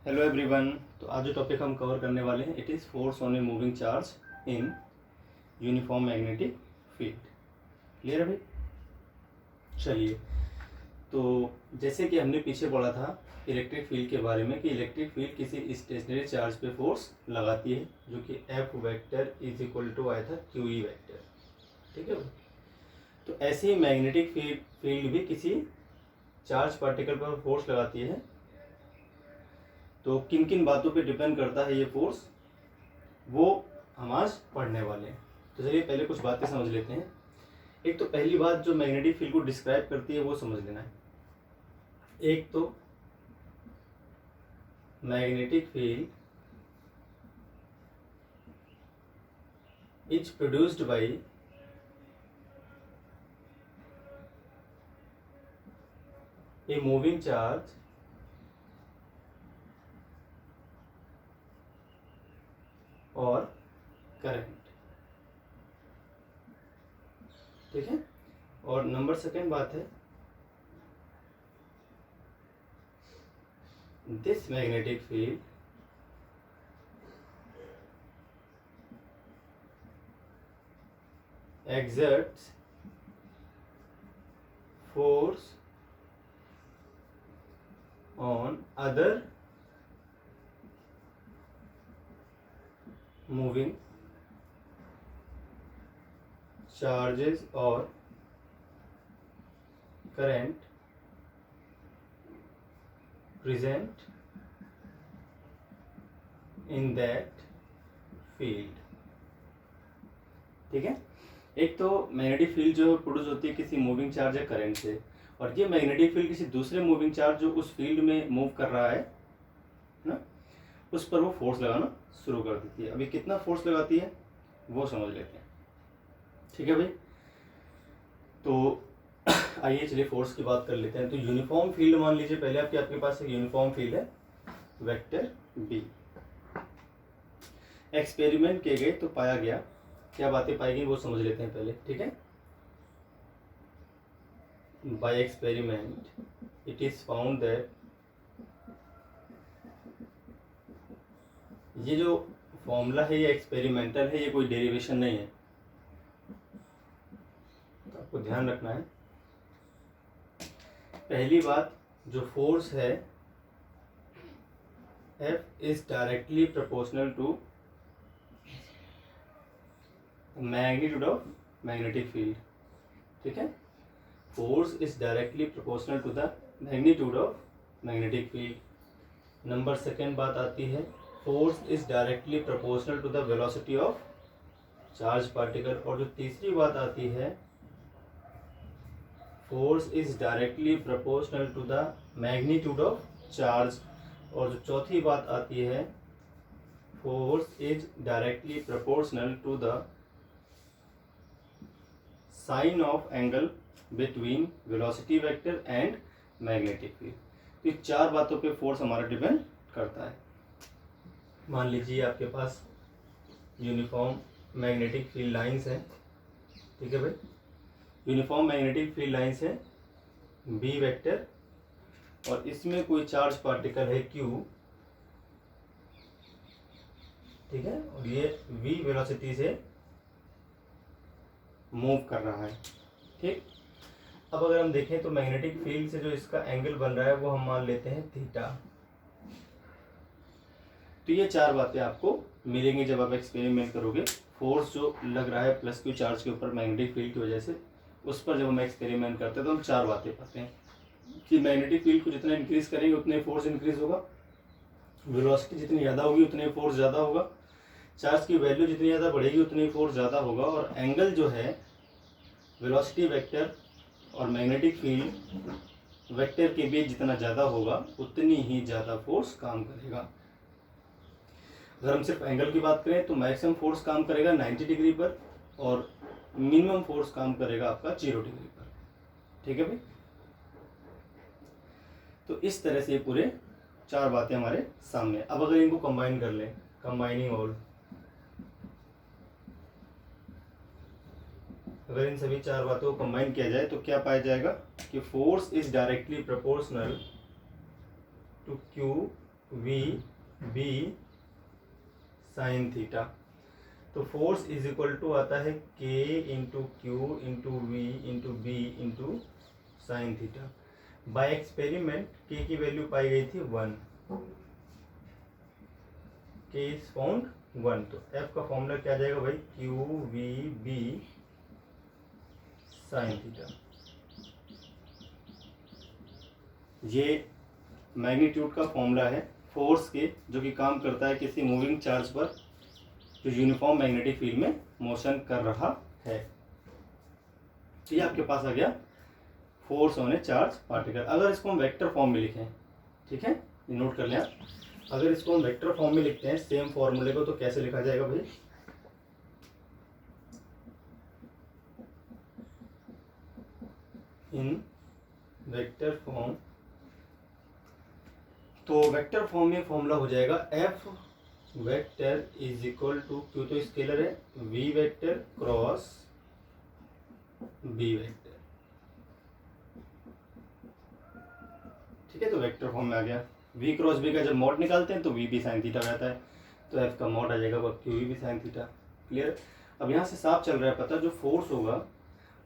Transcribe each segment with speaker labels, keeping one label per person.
Speaker 1: Hello everyone. तो आज जो टॉपिक हम कवर करने वाले हैं it is force on a moving charge in uniform magnetic field. Clear है भाई? चलिए, तो जैसे कि हमने पीछे पढ़ा था इलेक्ट्रिक फील्ड के बारे में कि इलेक्ट्रिक फील्ड किसी स्टेशनरी चार्ज पे फोर्स लगाती है जो कि F vector is equal to आया था क्यू ई वेक्टर। ठीक है भाई? तो ऐसे ही मैग्नेटिक फील्ड भी किसी चार्ज पार्टिकल पर फोर्स लगाती है। तो किन किन बातों पे डिपेंड करता है ये फोर्स, वो हम आज पढ़ने वाले हैं। तो चलिए पहले कुछ बातें समझ लेते हैं। एक तो पहली बात जो मैग्नेटिक फील्ड को डिस्क्राइब करती है वो समझ लेना है। एक तो magnetic field is produced by a moving charge और करंट। ठीक है? और नंबर सेकेंड बात है this magnetic field exerts force on other moving charges or current present in that field। ठीक है? एक तो मैग्नेटिक फील्ड जो प्रोड्यूस होती है किसी मूविंग चार्ज या करंट से, और ये मैग्नेटिक फील्ड किसी दूसरे मूविंग चार्ज जो उस फील्ड में मूव कर रहा है ना, उस पर वो फोर्स लगाना शुरू कर देती है। अभी कितना फोर्स लगाती है वो समझ लेते हैं। ठीक है भाई? तो आइए चलिए फोर्स की बात कर लेते हैं। तो यूनिफॉर्म फील्ड मान लीजिए पहले आपके पास एक यूनिफॉर्म फील्ड है वेक्टर बी। एक्सपेरिमेंट किए गए तो पाया गया, क्या बातें पाई गई वो समझ लेते हैं पहले। ठीक है? By experiment it is found that ये जो फॉर्मूला है ये एक्सपेरिमेंटल है, ये कोई डेरिवेशन नहीं है, तो आपको ध्यान रखना है। पहली बात, जो फोर्स है F is directly proportional to magnitude of magnetic field. ठीक है? Force is directly proportional to the magnitude of magnetic field. Number second बात आती है force is directly proportional to the velocity of charge particle. और जो तीसरी बात आती है force is directly proportional to the magnitude of charge. और जो चौथी बात आती है force is directly proportional to the sine of angle between velocity vector and magnetic field. तो ये चार बातों पे फोर्स हमारा डिपेंड करता है। मान लीजिए आपके पास यूनिफॉर्म मैग्नेटिक फील्ड लाइंस हैं। ठीक है भाई? यूनिफॉर्म मैग्नेटिक फील्ड लाइंस है बी वेक्टर, और इसमें कोई चार्ज पार्टिकल है क्यू। ठीक है? और ये v वेलोसिटी से मूव कर रहा है। ठीक? अब अगर हम देखें तो मैग्नेटिक फील्ड से जो इसका एंगल बन रहा है वो हम मान लेते हैं थीटा। तो ये चार बातें आपको मिलेंगी जब आप एक्सपेरिमेंट करोगे। फोर्स जो लग रहा है प्लस क्यू चार्ज के ऊपर मैग्नेटिक फील्ड की वजह से, उस पर जब हम एक्सपेरिमेंट करते हैं तो हम चार बातें पाते हैं कि मैग्नेटिक फील्ड को जितना इंक्रीज करेंगे उतने फोर्स इंक्रीज होगा, वेलोसिटी जितनी ज़्यादा होगी उतने फोर्स ज़्यादा होगा, चार्ज की वैल्यू जितनी ज़्यादा बढ़ेगी उतनी फोर्स ज़्यादा होगा, और एंगल जो है वेलोसिटी वेक्टर और मैग्नेटिक फील्ड वेक्टर के बीच जितना ज़्यादा होगा उतनी ही ज़्यादा फोर्स काम करेगा। अगर हम सिर्फ एंगल की बात करें तो मैक्सिमम फोर्स काम करेगा 90 डिग्री पर और मिनिमम फोर्स काम करेगा आपका 0 डिग्री पर। ठीक है भाई? तो इस तरह से ये पूरे चार बातें हमारे सामने। अब अगर इनको कंबाइन कर लें, कंबाइनिंग ऑल, अगर इन सभी चार बातों को कंबाइन किया जाए तो क्या पाया जाएगा कि force is directly proportional to Q V B sine theta. तो फोर्स इज इक्वल टू आता है K into Q into V into B into sine theta. By experiment K की वैल्यू पाई गई थी 1, के इज फाउंड 1। तो F का formula क्या आ जाएगा भाई, Q V B sine theta. ये मैग्नीट्यूड का फॉर्मूला है फोर्स के, जो कि काम करता है किसी मूविंग चार्ज पर जो यूनिफॉर्म मैग्नेटिक फील्ड में मोशन कर रहा है। तो ये आपके पास आ गया force on A charge particle. अगर इसको हम वेक्टर फॉर्म में लिखें, ठीक है, ये नोट कर लें आप। अगर इसको हम वेक्टर फॉर्म में लिखते हैं सेम फॉर्मूले को, तो कैसे लिखा जाएगा भाई, इन वेक्टर फॉर्म। तो वेक्टर फॉर्म में फॉर्मूला हो जाएगा F vector is equal to, Q तो स्केलर है, V vector cross B vector. ठीक है, तो वेक्टर फॉर्म में आ गया। वी क्रॉस बी का जब मॉड निकालते हैं तो वी बी साइन थीटा रहता है, तो एफ का मॉड आ जाएगा वो Q B sine theta. Clear. अब यहाँ से साफ चल रहा है पता, जो फोर्स होगा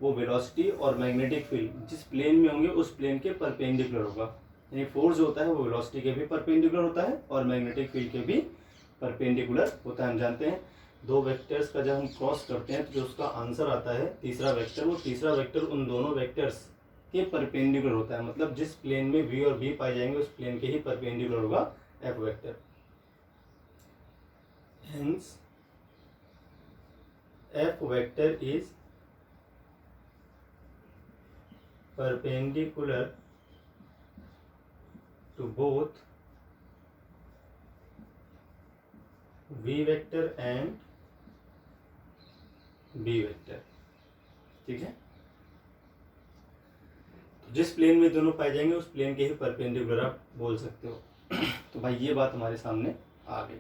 Speaker 1: वो वेलोसिटी और मैग्नेटिक फील्ड जिस प्लेन में होंगे उस प्लेन के परपेंडिकुलर होगा। यानी फोर्स जो होता है वो वेलोसिटी के भी परपेंडिकुलर होता है और मैग्नेटिक फील्ड के भी परपेंडिकुलर होता है। हम जानते हैं दो वेक्टर्स का जब हम क्रॉस करते हैं तो जो उसका आंसर आता है तीसरा वेक्टर, वो तीसरा वेक्टर उन दोनों वेक्टर्स के परपेंडिकुलर होता है। मतलब जिस प्लेन में वी और बी पाए जाएंगे उस प्लेन के ही परपेंडिकुलर होगा F vector. Hence F vector is perpendicular to both v vector and b vector। ठीक है, तो जिस प्लेन में दोनों पाए जाएंगे उस प्लेन के ही परपेंडिकुलर आप बोल सकते हो। तो भाई ये बात हमारे सामने आ गई।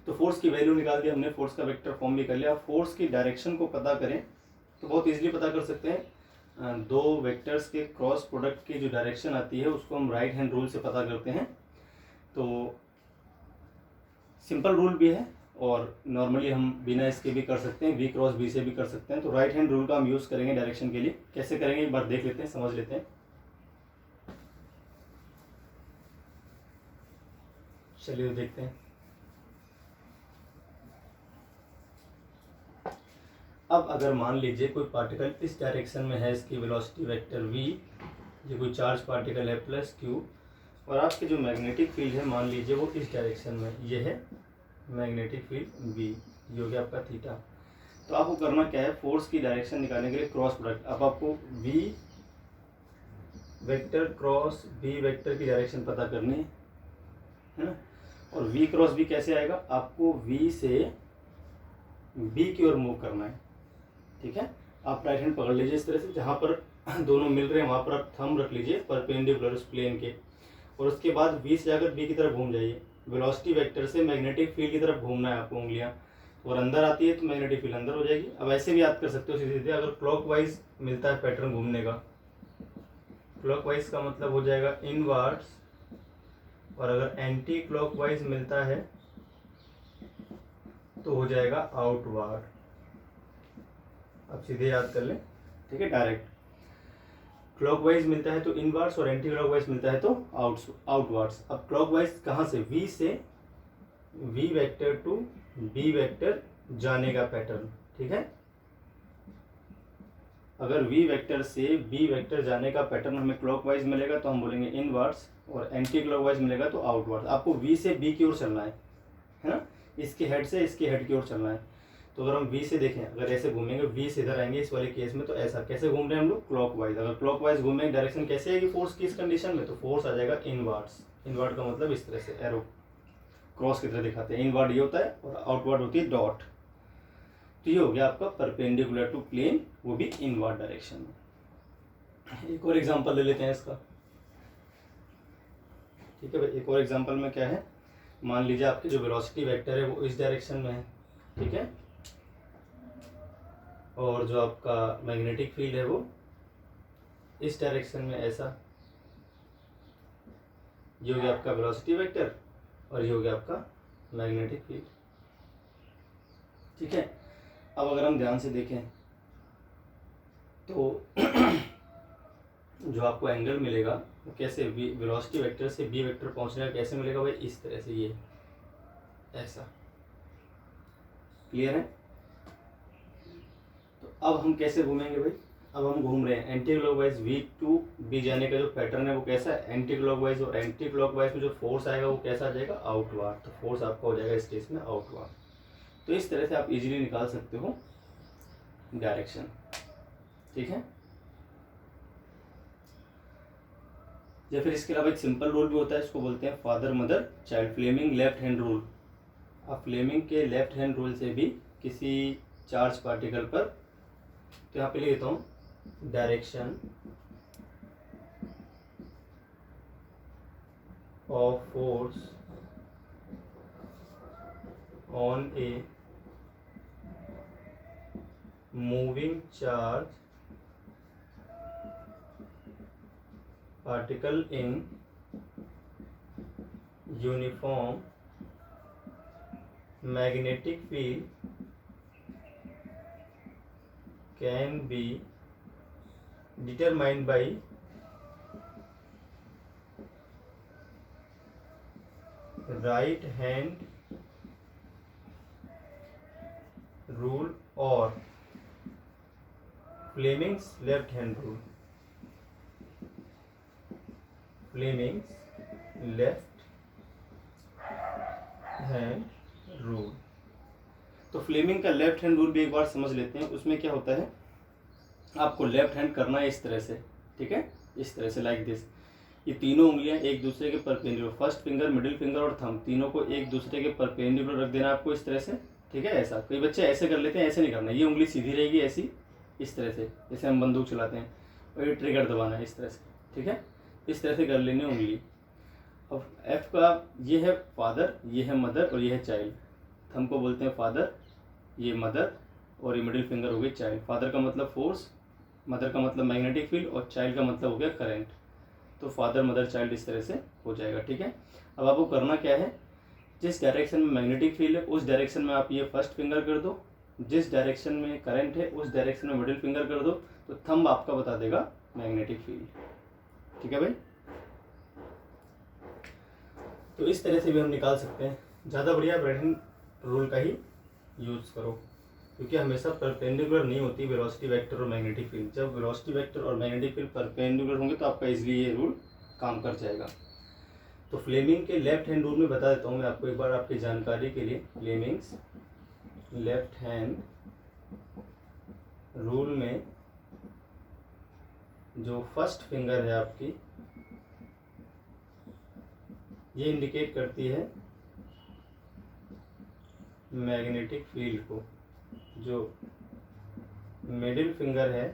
Speaker 1: तो फोर्स की वैल्यू निकाल दी हमने, फोर्स का वेक्टर फॉर्म भी कर लिया। फोर्स की डायरेक्शन को पता करें तो बहुत इजीली पता कर सकते हैं। दो वेक्टर्स के क्रॉस प्रोडक्ट की जो डायरेक्शन आती है उसको हम राइट हैंड रूल से पता करते हैं। तो सिंपल रूल भी है और नॉर्मली हम बिना इसके भी कर सकते हैं, वी क्रॉस बी से भी कर सकते हैं। तो राइट हैंड रूल का हम यूज़ करेंगे डायरेक्शन के लिए। कैसे करेंगे एक बार देख लेते हैं, समझ लेते हैं। चलिए देखते हैं। अब अगर मान लीजिए कोई पार्टिकल इस डायरेक्शन में है, इसकी वेलोसिटी वेक्टर v, ये कोई चार्ज पार्टिकल है प्लस q, और आपकी जो मैग्नेटिक फील्ड है मान लीजिए वो इस डायरेक्शन में, ये है मैग्नेटिक फील्ड v, ये हो गया आपका थीटा। तो आपको करना क्या है, फोर्स की डायरेक्शन निकालने के लिए क्रॉस प्रोडक्ट। अब आपको v vector cross b vector की डायरेक्शन पता करनी है ना। और v क्रॉस b कैसे आएगा, आपको v से b की ओर मूव करना है। ठीक है, आप राइट हैंड पकड़ लीजिए इस तरह से, जहाँ पर दोनों मिल रहे हैं वहाँ पर आप थंब रख लीजिए परपेंडिकुलर उस प्लेन के, और उसके बाद v से जाकर b की तरफ घूम जाइए। वेलोसिटी वेक्टर से मैग्नेटिक फील्ड की तरफ घूमना है आपको उंगलियाँ, और अंदर आती है तो मैग्नेटिक फील्ड अंदर हो जाएगी। अब ऐसे भी याद कर सकते हो सीधे सीधे, अगर क्लॉकवाइज मिलता है पैटर्न घूमने का, क्लॉकवाइज का मतलब हो जाएगा इनवर्ड्स, और अगर एंटी क्लॉकवाइज मिलता है तो हो जाएगा आउटवर्ड। अब सीधे याद कर लें, ठीक है, डायरेक्ट। क्लॉकवाइज मिलता है तो इनवर्ड्स और एंटी क्लॉकवाइज मिलता है तो आउटवर्ड्स। अब क्लॉकवाइज कहाँ से, v से v vector to b vector जाने का पैटर्न। ठीक है, अगर v वेक्टर से b वेक्टर जाने का पैटर्न हमें क्लॉकवाइज मिलेगा तो हम बोलेंगे इनवर्ड्स, और एंटी क्लॉकवाइज मिलेगा तो आउटवर्ड्स। आपको v से b की ओर चलना है ना, इसके हेड से इसके हेड की ओर चलना है। तो अगर हम v से देखें, अगर ऐसे घूमेंगे v से इधर आएंगे इस वाले केस में, तो ऐसा कैसे घूम रहे हैं हम लोग, क्लॉकवाइज। अगर क्लॉकवाइज घूमेंगे डायरेक्शन कैसे आएगी फोर्स की इस कंडीशन में, तो फोर्स आ जाएगा इनवर्ड्स। इनवर्ड का मतलब इस तरह से एरो क्रॉस की तरह दिखाते हैं। इनवर्ड ये होता है और आउटवर्ड होती है डॉट। तो ये हो गया आपका परपेंडिकुलर टू प्लेन, वो भी इनवर्ड डायरेक्शन में। एक और एग्जांपल ले लेते हैं इसका। ठीक है भाई, एक और एग्जांपल में क्या है, मान लीजिए आपकी जो वेलोसिटी वेक्टर है वो इस डायरेक्शन में है, ठीक है, और जो आपका मैग्नेटिक फील्ड है वो इस डायरेक्शन में ऐसा। ये हो गया आपका वेलोसिटी वेक्टर और ये हो गया आपका मैग्नेटिक फील्ड। ठीक है, अब अगर हम ध्यान से देखें तो जो आपको एंगल मिलेगा वो कैसे, वेलोसिटी वेक्टर से बी वेक्टर पहुंचने का कैसे मिलेगा भाई, इस तरह से, ये ऐसा। क्लियर है? तो अब हम कैसे घूमेंगे भाई, अब हम घूम रहे हैं anti clockwise, V to B जाने का जो पैटर्न है वो कैसा है, एंटी क्लॉकवाइज, और एंटी क्लॉकवाइज में जो फोर्स आएगा वो कैसा आ जाएगा, आउटवर्ड। तो फोर्स आपका हो जाएगा इस केस में आउटवर्ड। तो इस तरह से आप इजीली निकाल सकते हो डायरेक्शन। ठीक है, या फिर इसके अलावा एक सिंपल रूल भी होता है, इसको बोलते हैं father mother child, Fleming left hand rule. अब फ्लेमिंग के लेफ्ट हैंड रूल से भी किसी चार्ज पार्टिकल पर, तो यहाँ पे लिख देता हूँ, direction of force on a moving charge particle in uniform magnetic field can be determined by right hand rule or Fleming's left hand rule। Fleming's left hand rule. तो फ्लेमिंग का left hand rule भी एक बार समझ लेते हैं। उसमें क्या होता है, आपको लेफ्ट हैंड करना है इस तरह से, ठीक है, इस तरह से, लाइक दिस। ये तीनों उंगलियां एक दूसरे के perpendicular, first finger, middle finger और थंब, तीनों को एक दूसरे के परपेंडिकुलर रख देना आपको इस तरह से। ठीक है, ऐसा कई बच्चे ऐसे कर लेते हैं, ऐसे नहीं करना। ये उंगली सीधी रहेगी ऐसी, इस तरह से, जैसे हम बंदूक चलाते हैं, और ये ट्रिगर दबाना है इस तरह से। ठीक है, इस तरह से कर लेनी उंगली। अब एफ का ये है फादर, ये है मदर और ये है चाइल्ड। थंब को बोलते हैं फादर, ये मदर, और ये मिडिल फिंगर हो गई चाइल्ड। फादर का मतलब फोर्स, मदर का मतलब मैग्नेटिक फील्ड, और चाइल्ड का मतलब हो गया करंट। तो फादर मदर चाइल्ड इस तरह से हो जाएगा। ठीक है, अब आपको करना क्या है, जिस डायरेक्शन में मैग्नेटिक फील्ड है उस डायरेक्शन में आप ये फर्स्ट फिंगर कर दो, जिस डायरेक्शन में करंट है उस डायरेक्शन में मिडिल फिंगर कर दो, तो थंब आपका बता देगा मैग्नेटिक फील्ड। ठीक है भाई, तो इस तरह से भी हम निकाल सकते हैं। ज़्यादा बढ़िया राइट हैंड रूल का ही यूज़ करो, क्योंकि हमेशा परपेंडिकुलर नहीं होती वेलोसिटी वेक्टर और मैग्नेटिक फील्ड। जब वेलोसिटी वेक्टर और मैग्नेटिक फील्ड परपेंडिकुलर होंगे तो आपका इजीली ये रूल काम कर जाएगा। तो फ्लेमिंग के लेफ्ट हैंड रूल में बता देता हूँ मैं आपको एक बार आपकी जानकारी के लिए। फ्लेमिंग्स लेफ्ट हैंड रूल में जो फर्स्ट फिंगर है आपकी, ये इंडिकेट करती है मैग्नेटिक फील्ड को, जो मिडिल फिंगर है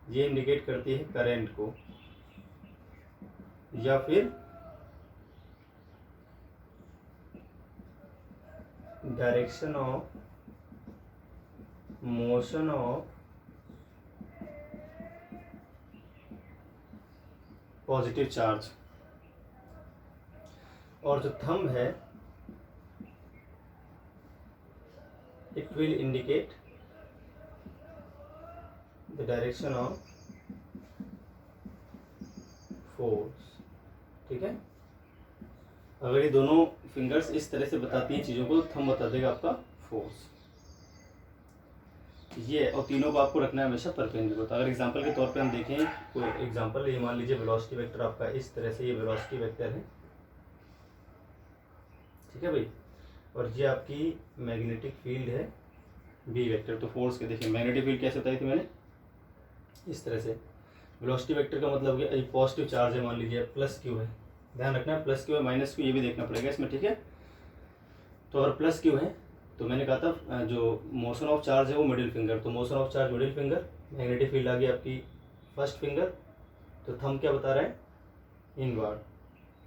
Speaker 1: ये इंडिकेट करती है करंट को, या फिर direction of motion of positive charge. और जो थंब है it will indicate the direction of force। ठीक है, अगर ये दोनों फिंगर्स इस तरह से बताती हैं चीज़ों को, तो थंब बता देगा आपका फोर्स। ये, और तीनों को आपको रखना है हमेशा परपेंडिकुलर। तो अगर एग्जांपल के तौर पे हम देखें कोई एग्जांपल, ये मान लीजिए वेलोसिटी वेक्टर आपका इस तरह से, ये वेलोसिटी वेक्टर है। ठीक है भाई, और ये आपकी मैग्नेटिक फील्ड है बी वेक्टर। तो फोर्स के देखिए मैग्नेटिक फील्ड कैसे बताई थी मैंने, इस तरह से। वेलोसिटी वेक्टर का मतलब कि पॉजिटिव चार्ज है, मान लीजिए प्लस क्यू है, ध्यान रखना है प्लस क्यू है माइनस क्यू, ये भी देखना पड़ेगा इसमें। ठीक है, तो अगर प्लस क्यू है तो मैंने कहा था जो मोशन ऑफ चार्ज है वो मिडिल फिंगर, तो motion of charge middle finger, magnetic field आ गई आपकी फर्स्ट फिंगर। तो थंब क्या बता रहा है, इनवर्ड।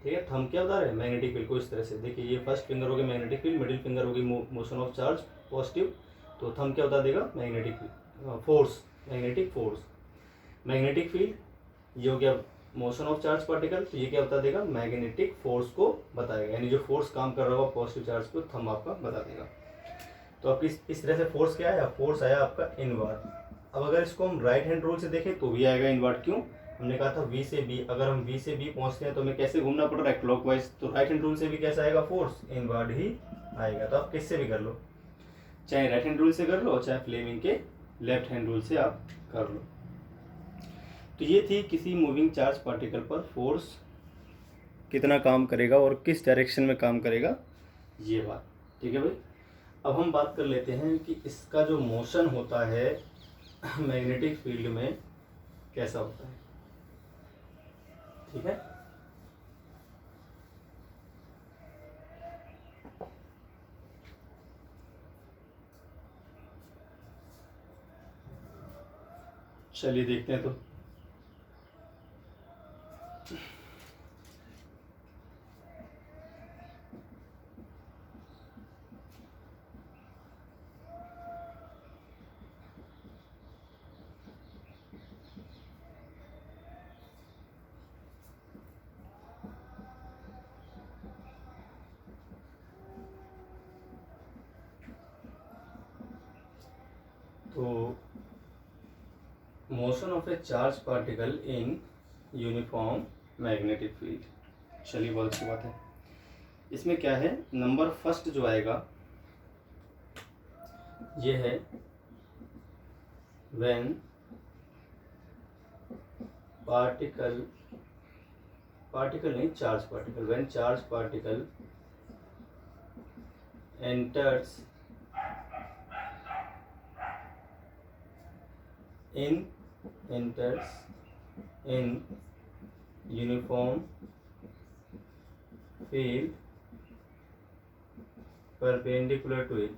Speaker 1: ठीक है, थंब क्या बता रहे हैं, मैग्नेटिक फील्ड को इस तरह से। देखिए ये फर्स्ट फिंगर हो गई मैग्नेटिक फील्ड, मिडिल फिंगर हो गई मोशन ऑफ चार्ज पॉजिटिव, तो थंब क्या बता देगा, magnetic force, magnetic force. Magnetic field ये हो गया मोशन ऑफ चार्ज पार्टिकल, तो ये क्या बता देगा, मैग्नेटिक फोर्स को बताएगा, यानी जो फोर्स काम कर रहा होगा पॉजिटिव चार्ज को थंब आपका बता देगा। तो अब इस तरह से फोर्स क्या आया, फोर्स आया आपका इनवर्ड। अब अगर इसको हम राइट हैंड रूल से देखें तो भी आएगा इनवर्ड, क्यों, हमने कहा था V से B, अगर हम V से B पहुंचते हैं तो हमें कैसे घूमना पड़ रहा है, क्लॉकवाइज, तो राइट हैंड रूल से भी कैसा आएगा, फोर्स इनवर्ड ही आएगा। तो आप किससे भी कर लो, चाहे राइट हैंड रूल से कर लो, चाहे फ्लेमिंग के लेफ्ट हैंड रूल से आप कर लो। तो ये थी किसी मूविंग चार्ज पार्टिकल पर फोर्स कितना काम करेगा और किस डायरेक्शन में काम करेगा, ये बात, ठीक है भाई। अब हम बात कर लेते हैं कि इसका जो मोशन होता है मैग्नेटिक फील्ड में कैसा होता है, ठीक है। चलिए देखते हैं। तो motion of A charge particle in uniform magnetic field, चलिए बहुत अच्छी बात है। इसमें क्या है, नंबर फर्स्ट जो आएगा ये है व्हेन पार्टिकल नहीं, charge particle, when charge particle enters in uniform field perpendicular to it,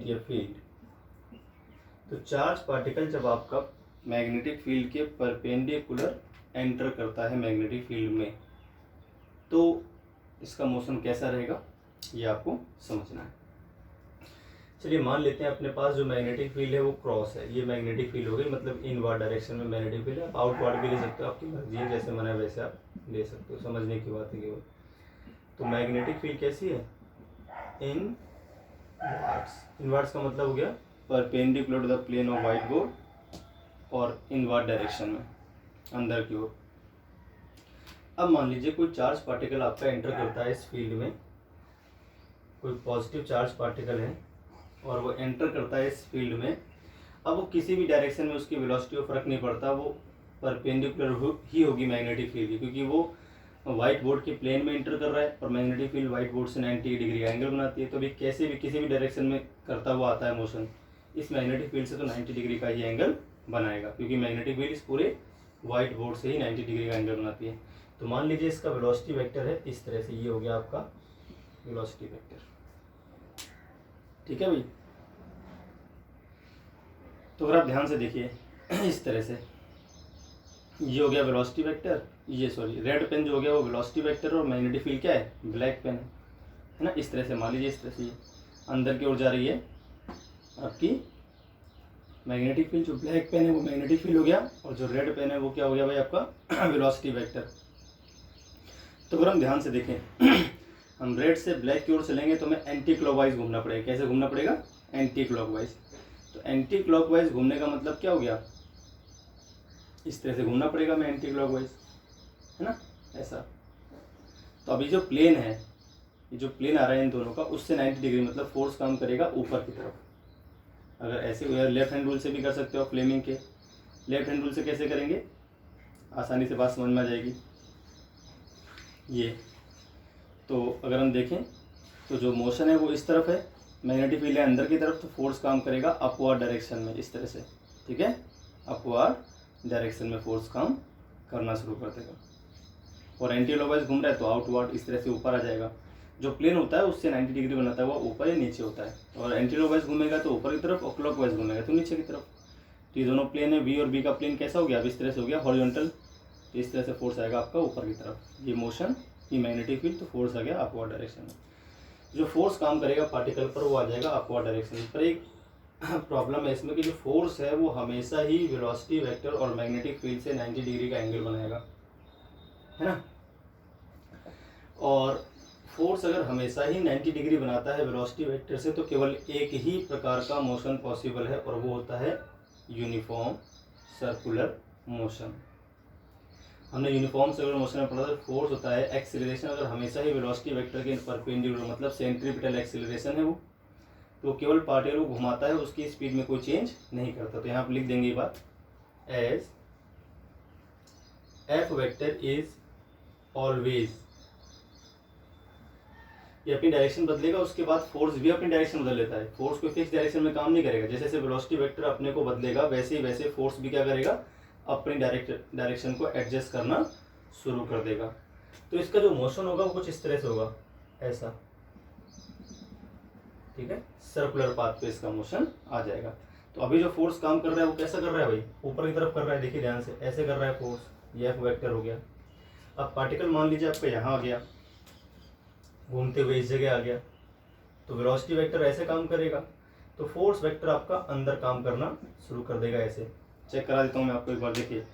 Speaker 1: ये फील्ड। तो चार्ज पार्टिकल जब आपका मैग्नेटिक फील्ड के परपेंडिकुलर एंटर करता है मैग्नेटिक फील्ड में, तो इसका मोशन कैसा रहेगा, ये आपको समझना है। चलिए मान लेते हैं अपने पास जो मैग्नेटिक फील्ड है वो क्रॉस है, ये मैग्नेटिक फील्ड हो गई, मतलब इनवर्ड डायरेक्शन में मैग्नेटिक फील्ड है। आप आउटवर्ड भी ले सकते हो, आपकी मर्जी है, जैसे मन है वैसे आप ले सकते हो, समझने की बात है केवल। तो मैग्नेटिक फील्ड कैसी है, इनवर्ड्स का मतलब हो गया perpendicular to the plane of whiteboard और इनवर्ड डायरेक्शन में अंदर की ओर। अब मान लीजिए कोई चार्ज पार्टिकल आपका एंटर करता है इस फील्ड में, कोई पॉजिटिव चार्ज पार्टिकल है और वो एंटर करता है इस फील्ड में। अब वो किसी भी डायरेक्शन में उसकी वेलोसिटी को फर्क नहीं पड़ता, वो परपेंडिकुलर ही होगी मैग्नेटिक फील्ड की, क्योंकि वो व्हाइट बोर्ड के प्लेन में एंटर कर रहा है और मैग्नेटिक फील्ड व्हाइट बोर्ड से 90 डिग्री का एंगल बनाती है। तो अभी कैसे भी किसी भी डायरेक्शन में करता हुआ आता है मोशन, इस मैग्नेटिक फील्ड से तो 90 डिग्री का ही एंगल बनाएगा, क्योंकि मैग्नेटिक फील्ड इस पूरे व्हाइट बोर्ड से ही 90 डिग्री का एंगल बनाती है। तो मान लीजिए इसका वेलोसिटी वेक्टर है इस तरह से, ये हो गया आपका वेलोसिटी वेक्टर, ठीक है भाई। तो अगर आप ध्यान से देखिए इस तरह से, ये हो गया वेलोसिटी वेक्टर, ये सॉरी रेड पेन जो हो गया वो वेलोसिटी वेक्टर, और मैग्नेटिक फील्ड क्या है, ब्लैक पेन है ना। इस तरह से मान लीजिए, इस तरह से ये अंदर की ओर जा रही है आपकी मैग्नेटिक फील्ड, जो ब्लैक पेन है वो मैग्नेटिक फील्ड हो गया, और जो रेड पेन है वो क्या हो गया भाई आपका वेलोसिटी वेक्टर। तो अगर हम ध्यान से देखें हम रेड से ब्लैक की ओर चलेंगे तो हमें एंटी क्लॉकवाइज घूमना पड़ेगा। कैसे घूमना पड़ेगा, एंटी क्लॉकवाइज। तो एंटी क्लॉकवाइज घूमने का मतलब क्या हो गया, इस तरह से घूमना पड़ेगा मैं एंटी क्लॉकवाइज, है ना, ऐसा। तो अभी जो प्लेन है, ये जो प्लेन आ रहा है इन दोनों का, उससे 90 डिग्री मतलब फोर्स काम करेगा ऊपर की तरफ। अगर ऐसे लेफ्ट हैंड रूल से भी कर सकते हो आप, फ्लेमिंग के लेफ्ट हैंड रूल से कैसे करेंगे, आसानी से बात समझ में आ जाएगी। ये तो अगर हम देखें तो जो मोशन है वो इस तरफ है, मैग्नेटिक फील्ड है अंदर की तरफ, तो फोर्स काम करेगा अपवर्ड डायरेक्शन में, इस तरह से, ठीक है, अपवर्ड डायरेक्शन में फोर्स काम करना शुरू कर देगा। और एंटी क्लॉकवाइज घूम रहा है तो आउटवर्ड इस तरह से ऊपर आ जाएगा। जो प्लेन होता है उससे 90 डिग्री बनाता है वो ऊपर या नीचे होता है, और एंटी क्लॉकवाइज घूमेगा तो ऊपर की तरफ, और क्लॉकवाइज घूमेगा तो नीचे की तरफ। तो ये दोनों प्लेन है, वी और बी का प्लेन कैसा हो गया, अब इस तरह से हो गया हॉरिजॉन्टल, तो इस तरह से फोर्स आएगा आपका ऊपर की तरफ। ये मोशन, ये मैग्नेटिक फील्ड, तो फोर्स आ गया अपवर्ड डायरेक्शन में। जो फोर्स काम करेगा पार्टिकल पर वो आ जाएगा अपवर्ड डायरेक्शन पर। एक प्रॉब्लम है इसमें कि जो फोर्स है वो हमेशा ही वेलोसिटी वेक्टर और मैग्नेटिक फील्ड से 90 डिग्री का एंगल बनाएगा, है ना। और फोर्स अगर हमेशा ही 90 डिग्री बनाता है वेलोसिटी वेक्टर से, तो केवल एक ही प्रकार का मोशन पॉसिबल है, और वो होता है यूनिफॉर्म सर्कुलर मोशन। हमने यूनिफॉर्म सर्कुलर मोशन में पढ़ा था फोर्स होता है एक्सीलरेशन, अगर हमेशा ही वेलोसिटी वेक्टर के परपेंडिकुलर, मतलब सेंट्रीपिटल एक्सीलरेशन है वो, तो केवल पार्टिकल को घुमाता है, उसकी स्पीड में कोई चेंज नहीं करता। तो यहाँ पर लिख देंगे ये बात, as F vector is always, ये अपनी डायरेक्शन बदलेगा, उसके बाद फोर्स भी अपनी डायरेक्शन बदल लेता है। फोर्स कोई फिक्स डायरेक्शन में काम नहीं करेगा, जैसे जैसे वेलोसिटी वेक्टर अपने को बदलेगा वैसे ही वैसे फोर्स भी क्या करेगा, अपनी डायरेक्शन को एडजस्ट करना शुरू कर देगा। तो इसका जो मोशन होगा वो कुछ इस तरह से होगा, ऐसा, ठीक है, सर्कुलर पाथ पे इसका मोशन आ जाएगा। तो अभी जो फोर्स काम कर रहा है वो कैसा कर रहा है भाई, ऊपर की तरफ कर रहा है, देखिए ध्यान से, ऐसे कर रहा है फोर्स, ये एफ वेक्टर हो गया। अब पार्टिकल मान लीजिए आपका यहाँ आ गया, घूमते हुए इस जगह आ गया, तो वेलोसिटी वेक्टर ऐसे काम करेगा, तो फोर्स वेक्टर आपका अंदर काम करना शुरू कर देगा। ऐसे चेक करा देता हूँ मैं आपको एक बार, देखिए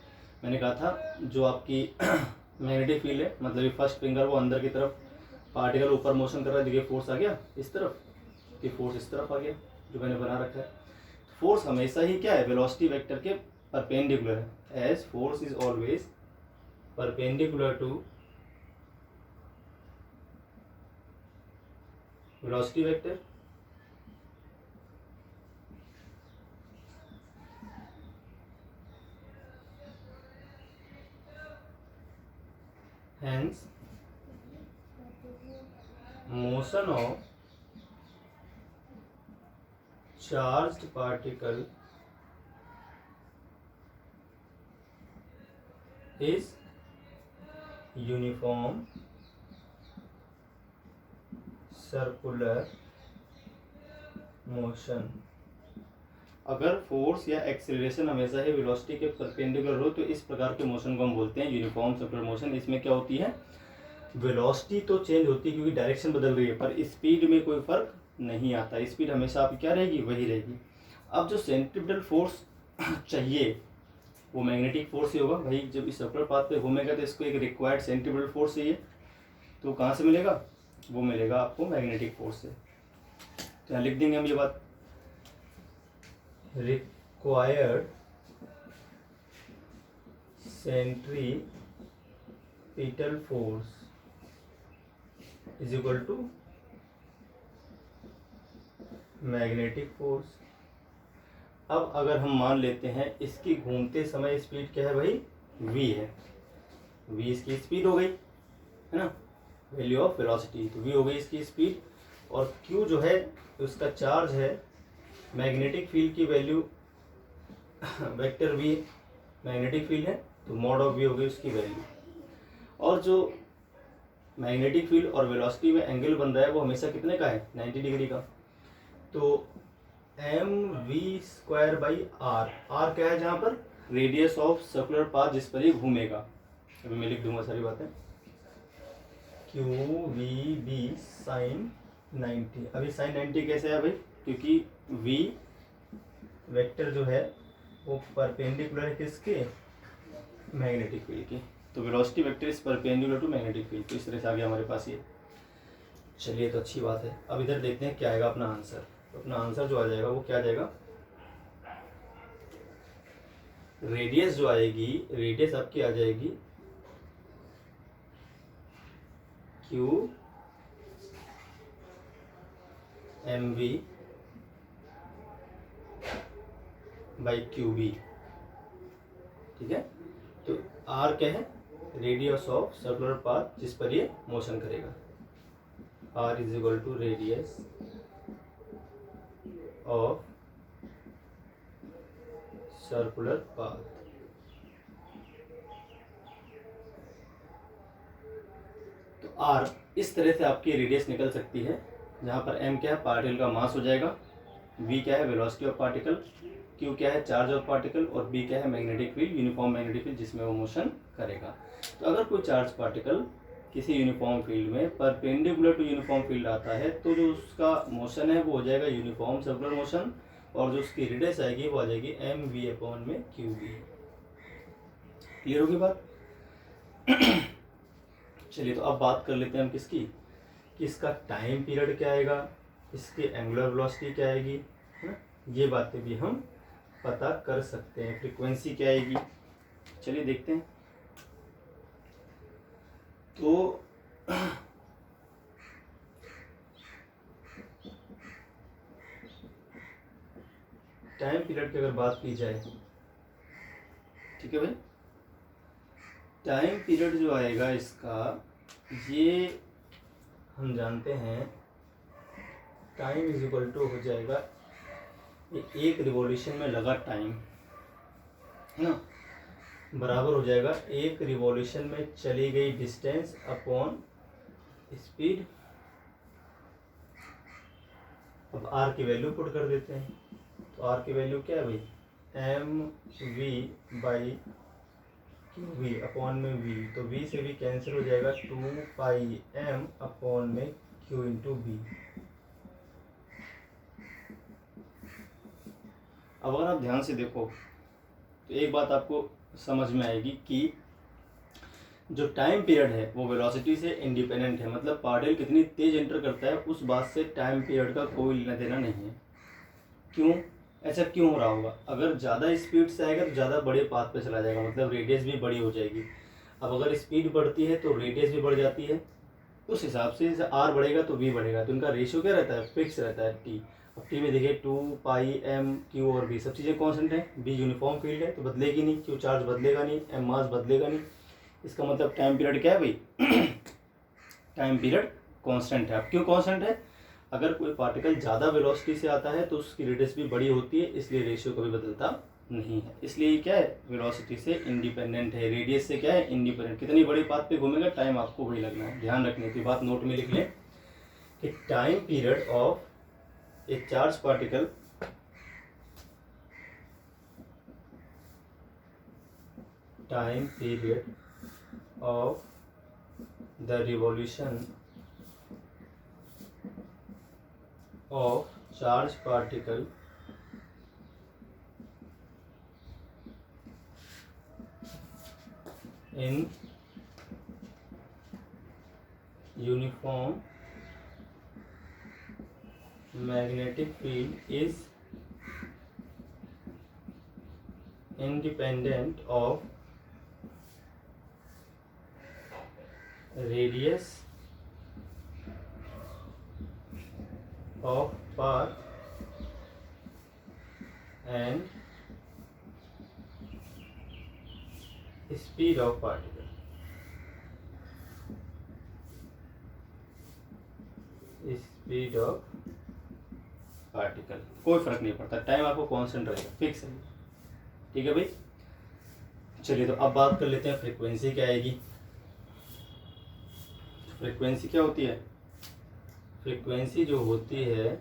Speaker 1: मैंने कहा था जो आपकी मैग्नेटिक फील्ड है, मतलब ये फर्स्ट फिंगर वो अंदर की तरफ, पार्टिकल ऊपर मोशन कर रहा है, देखिए फोर्स आ गया इस तरफ, कि फोर्स इस तरफ आ गया जो मैंने बना रखा है। फोर्स हमेशा ही क्या है, वेलोसिटी वेक्टर के परपेंडिकुलर है, as force is always perpendicular to velocity vector, hence motion of charged particle is uniform circular motion. अगर फोर्स या एक्सेलरेशन हमेशा ही वेलोसिटी के परपेंडिकुलर हो तो इस प्रकार के मोशन को हम बोलते हैं यूनिफॉर्म सर्कुलर मोशन। इसमें क्या होती है, वेलोसिटी तो चेंज होती है क्योंकि डायरेक्शन बदल रही है, पर स्पीड में कोई फर्क नहीं आता, स्पीड हमेशा आपकी क्या रहेगी, वही रहेगी। अब जो सेंट्रीपिटल फोर्स चाहिए वो मैग्नेटिक फोर्स ही होगा भाई, जब इस सर्कुलर पाथ पे घूमेगा तो इसको एक रिक्वायर्ड सेंट्रीपिटल फोर्स चाहिए, तो कहाँ से मिलेगा, वो मिलेगा आपको मैग्नेटिक फोर्स से। तो यहाँ लिख देंगे हम ये बात, required centripetal force is equal to magnetic force. अब अगर हम मान लेते हैं इसकी घूमते समय स्पीड क्या है भाई, v है, v इसकी स्पीड हो गई, है ना, वैल्यू ऑफ वेलोसिटी, तो v हो गई इसकी स्पीड, और q जो है उसका चार्ज है, मैग्नेटिक फील्ड की value vector v magnetic field है, तो मॉड ऑफ v हो गई उसकी वैल्यू। और जो मैग्नेटिक फील्ड और वेलोसिटी में एंगल बन रहा है वो हमेशा कितने का है, 90 डिग्री का, तो mv² बाई आर, आर क्या है जहाँ पर, रेडियस ऑफ सर्कुलर पाथ जिस पर ये घूमेगा। अभी मैं लिख दूंगा सारी बातें, QVB साइन 90। अभी साइन 90 कैसे है भाई, क्योंकि v वेक्टर जो है वो परपेंडिकुलर है किसके, मैग्नेटिक फील्ड के, तो velocity vector is perpendicular to magnetic field, तो इस तरह से आ गया हमारे पास ये। चलिए तो अच्छी बात है। अब इधर देखते हैं क्या आएगा अपना आंसर। तो अपना आंसर जो आ जाएगा वो क्या आ जाएगा, रेडियस जो आएगी, रेडियस आपकी आ जाएगी Q mv बाई QB, ठीक है। तो R क्या है, रेडियस ऑफ सर्कुलर पाथ जिस पर ये मोशन करेगा, R is equal to radius of circular path. तो R इस तरह से आपकी रेडियस निकल सकती है, जहाँ पर m क्या है, पार्टिकल का मास हो जाएगा, v क्या है, वेलोसिटी ऑफ पार्टिकल, q क्या है, चार्ज ऑफ पार्टिकल, और b क्या है, magnetic field, uniform magnetic field जिसमें वो मोशन करेगा। तो अगर कोई चार्ज पार्टिकल किसी यूनिफॉर्म फील्ड में परपेंडिकुलर टू यूनिफॉर्म फील्ड आता है तो जो उसका मोशन है वो हो जाएगा यूनिफॉर्म सर्कुलर मोशन, और जो उसकी रेडियस आएगी वो आ जाएगी एम वी अपॉन में क्यू वी। क्लियर होगी बात? चलिए तो अब बात कर लेते हैं हम किसकी, कि इसका टाइम पीरियड क्या आएगा, इसकी एंगुलर वेलोसिटी क्या आएगी, है ना, ये बातें भी हम पता कर सकते हैं। फ्रीक्वेंसी क्या आएगी, चलिए देखते हैं। तो टाइम पीरियड की अगर बात की जाए, ठीक है भाई, टाइम पीरियड जो आएगा इसका, ये हम जानते हैं टाइम इज इक्वल टू हो जाएगा एक रिवॉल्यूशन में लगा टाइम, है ना, बराबर हो जाएगा एक रिवॉल्यूशन में चली गई डिस्टेंस अपॉन स्पीड। अब आर की वैल्यू पुट कर देते हैं, तो आर की वैल्यू क्या है भाई, M V by Q V upon में वी, तो वी से भी कैंसिल हो जाएगा 2 पाई एम अपॉन में क्यू इंटू वी। अब अगर आप ध्यान से देखो तो एक बात आपको समझ में आएगी कि जो टाइम पीरियड है वो वेलोसिटी से इंडिपेंडेंट है, मतलब पार्टिकल कितनी तेज एंटर करता है उस बात से टाइम पीरियड का कोई लेना देना नहीं है। क्यों, ऐसा क्यों हो रहा होगा, अगर ज़्यादा स्पीड से आएगा तो ज़्यादा बड़े पाथ पे चला जाएगा, मतलब रेडियस भी बड़ी हो जाएगी। अब अगर स्पीड बढ़ती है तो रेडियस भी बढ़ जाती है, उस हिसाब से जैसे आर बढ़ेगा तो वी बढ़ेगा, तो इनका रेशियो क्या रहता है, फिक्स रहता है टी। अब टी में देखिए 2 पाई एम क्यू और वी सब चीज़ें कॉन्स्टेंट है, बी यूनिफॉर्म फील्ड है तो बदलेगी नहीं, क्यू चार्ज बदलेगा नहीं, एम मास बदलेगा नहीं, इसका मतलब टाइम पीरियड क्या है भाई टाइम पीरियड कांस्टेंट है। अब क्यों कांस्टेंट है, अगर कोई पार्टिकल ज़्यादा वेलोसिटी से आता है तो उसकी रेडियस भी बड़ी होती है, इसलिए रेशियो कभी बदलता नहीं है, इसलिए क्या है वेलोसिटी से इंडिपेंडेंट है, रेडियस से क्या है इंडिपेंडेंट। कितनी बड़ी पाथ पे घूमेगा टाइम आपको वही लगना है, ध्यान रखने की बात नोट में लिख लें कि time period of A charge particle time period of the revolution of charged particle in uniform magnetic field is independent of radius of path and speed of particle. Speed of particle कोई फर्क नहीं पड़ता, time आपको constant रहेगा, fix है, ठीक है भाई। चलिए तो अब बात कर लेते हैं फ्रीक्वेंसी क्या आएगी। फ्रीक्वेंसी क्या होती है, फ्रीक्वेंसी जो होती है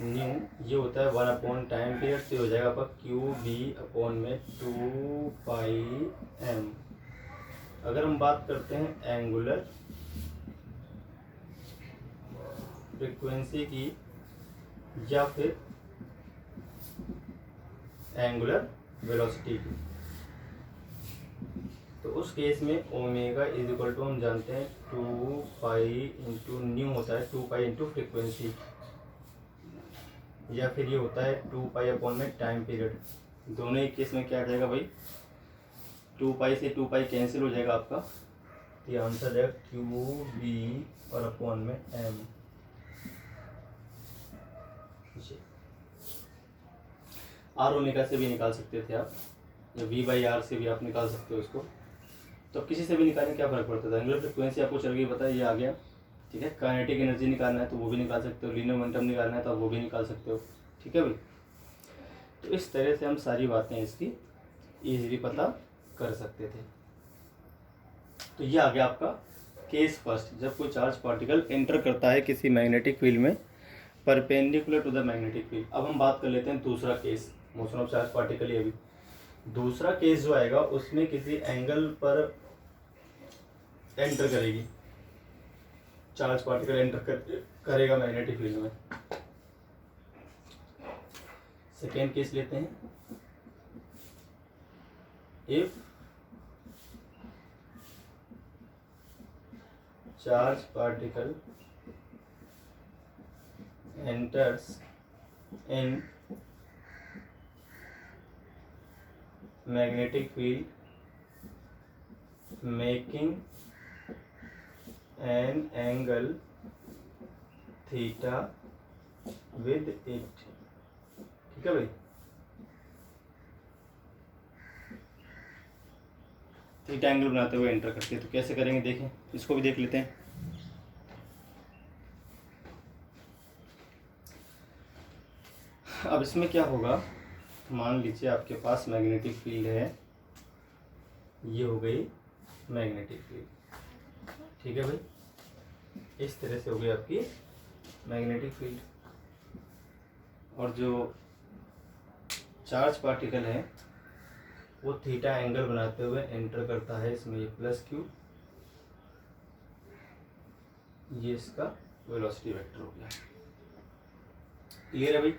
Speaker 1: न्यू, ये होता है 1 अपॉन टाइम पीरियड, तो हो जाएगा आपका क्यू बी अपॉन में 2 पाई एम। अगर हम बात करते हैं एंगुलर फ्रीक्वेंसी की या फिर एंगुलर वेलोसिटी की, तो उस केस में ओमेगा इज इक्वल टू हम जानते हैं 2 पाई इंटू न्यू होता है 2 पाई इंटू फ्रिक्वेंसी, या फिर ये होता है 2 पाई अपॉन में टाइम पीरियड। दोनों ही केस में क्या आ जाएगा भाई, 2 पाई से 2 पाई कैंसिल हो जाएगा आपका, तो ये आंसर है क्यू बी और अपॉन में एम। आर ओमेगा से भी निकाल सकते थे आप, या वी बाई आर से भी आप निकाल सकते हो उसको, तो किसी से भी निकालने क्या फ़र्क पड़ता था। एंगुलर फ्रिक्वेंसी आपको चल गई पता है, ये आ गया, ठीक है। काइनेटिक एनर्जी निकालना है तो वो भी निकाल सकते हो, लीनियर मोमेंटम निकालना है तो आप वो भी निकाल सकते हो, ठीक है भाई। तो इस तरह से हम सारी बातें इसकी ईजिली पता कर सकते थे। तो ये आ गया आपका केस फर्स्ट, जब कोई चार्ज पार्टिकल एंटर करता है किसी मैग्नेटिक फील्ड में perpendicular to the magnetic field. अब हम बात कर लेते हैं दूसरा case, motion of charge particle. ये भी दूसरा केस जो आएगा उसमें किसी एंगल पर एंटर करेगी, चार्ज पार्टिकल एंटर करेगा मैग्नेटिक फील्ड में। सेकेंड केस लेते हैं, if charge particle enters in magnetic field making an angle theta with it। ठीक है भाई, थीटा एंगल बनाते हुए एंटर करते हैं। तो कैसे करेंगे देखें, इसको भी देख लेते हैं। अब इसमें क्या होगा, मान लीजिए आपके पास मैग्नेटिक फील्ड है, ये हो गई मैग्नेटिक फील्ड, ठीक है भाई, इस तरह से हो गई आपकी मैग्नेटिक फील्ड। और जो चार्ज पार्टिकल है वो थीटा एंगल बनाते हुए एंटर करता है इसमें, ये प्लस क्यू, ये इसका वेलोसिटी वेक्टर हो गया। क्लियर है भाई।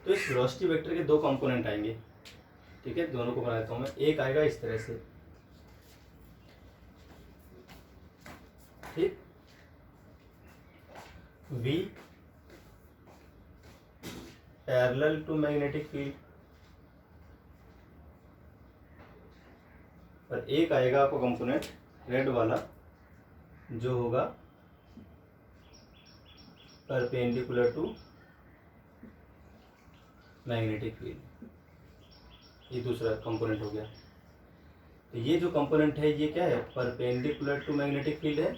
Speaker 1: तो इस वेलोसिटी वेक्टर के दो कंपोनेंट आएंगे, ठीक है, दोनों को बना देता हूं मैं। एक आएगा इस तरह से, ठीक, V parallel to magnetic field, और एक आएगा आपको कंपोनेंट रेड वाला जो होगा परपेंडिकुलर टू मैग्नेटिक फील्ड, ये दूसरा कंपोनेंट हो गया। तो ये जो कंपोनेंट है ये क्या है, परपेंडिकुलर टू मैग्नेटिक फील्ड है,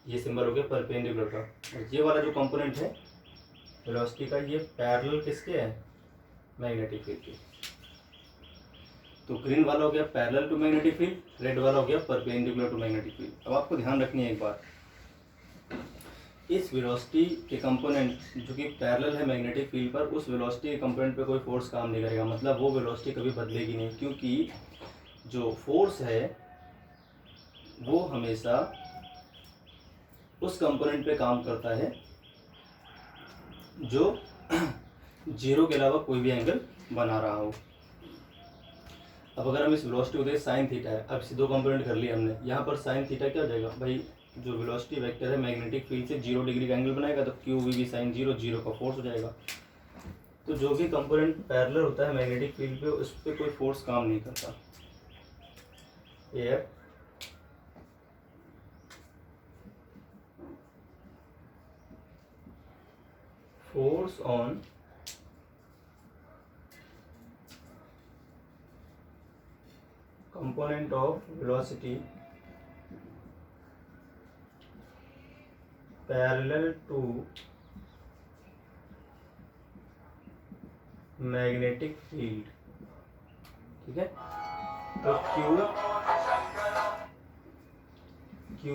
Speaker 1: ये सिंबल हो गया परपेंडिकुलर का। और ये वाला जो कंपोनेंट है वेलोसिटी का, ये पैरेलल किसके है, मैग्नेटिक फील्ड के। तो ग्रीन वाला हो गया parallel to magnetic field, red वाला हो गया परपेंडिकुलर टू मैग्नेटिक फील्ड। अब आपको ध्यान रखनी है एक बात, इस वेलोसिटी के कंपोनेंट जो कि पैरेलल है मैग्नेटिक फील्ड पर, उस वेलोसिटी के कंपोनेंट पे कोई फोर्स काम नहीं करेगा, मतलब वो वेलोसिटी कभी बदलेगी नहीं, क्योंकि जो फोर्स है वो हमेशा उस कंपोनेंट पे काम करता है जो जीरो के अलावा कोई भी एंगल बना रहा हो। अब अगर हम इस वेलोसिटी को देखें, साइन थीटा है, अब इसे दो कंपोनेंट कर लिए हमने, यहाँ पर साइन थीटा क्या हो जाएगा भाई, जो वेलोसिटी वेक्टर है मैग्नेटिक फील्ड से 0 डिग्री का एंगल बनाएगा, तो क्यू वी भी साइन 0, 0 का फोर्स हो जाएगा। तो जो भी कंपोनेंट पैरेलल होता है मैग्नेटिक फील्ड पे, उस पर कोई फोर्स काम नहीं करता। Air force on component of velocity parallel to magnetic field, ठीक है। तो Q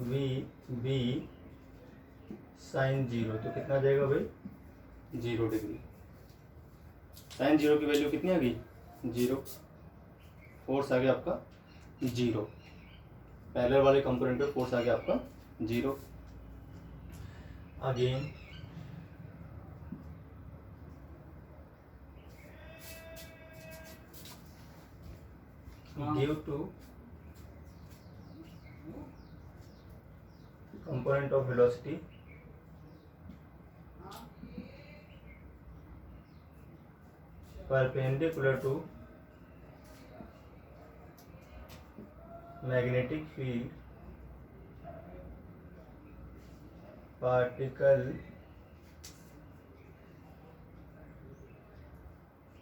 Speaker 1: V B साइन 0, तो कितना आ जाएगा भाई, 0 डिग्री। साइन 0 की वैल्यू कितनी आ गई, 0, फोर्स आ गया आपका 0, पैरेलल वाले कंपोनेंट पे फोर्स आ गया आपका 0। Again due to component of velocity perpendicular to magnetic field particle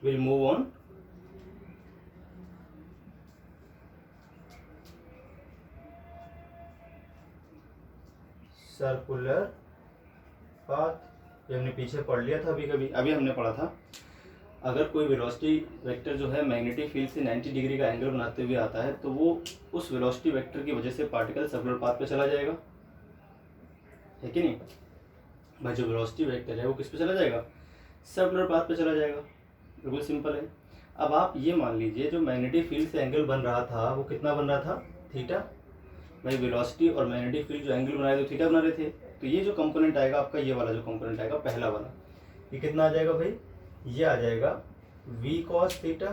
Speaker 1: will move on circular path। ये हमने पीछे पढ़ लिया था, अभी हमने पढ़ा था, अगर कोई वेलोसिटी वेक्टर जो है मैग्नेटिक फील्ड से 90 डिग्री का एंगल बनाते हुए आता है, तो वो उस वेलोसिटी वेक्टर की वजह से पार्टिकल सर्कुलर पाथ पे चला जाएगा, है कि नहीं भाई। जो वेलोसिटी वेक्टर है वो किस पे चला जाएगा, सर्कुलर पाथ पे चला जाएगा, बिल्कुल सिंपल है। अब आप ये मान लीजिए जो मैग्नेटिक फील्ड से एंगल बन रहा था वो कितना बन रहा था, थीटा। भाई वेलोसिटी और मैग्नेटिक फील्ड जो एंगल बना रहे थे, थीटा बना रहे थे, तो ये जो कंपोनेंट आएगा आपका, ये वाला जो कंपोनेंट आएगा पहला वाला, ये कितना आ जाएगा भाई, ये आ जाएगा v cos थीटा,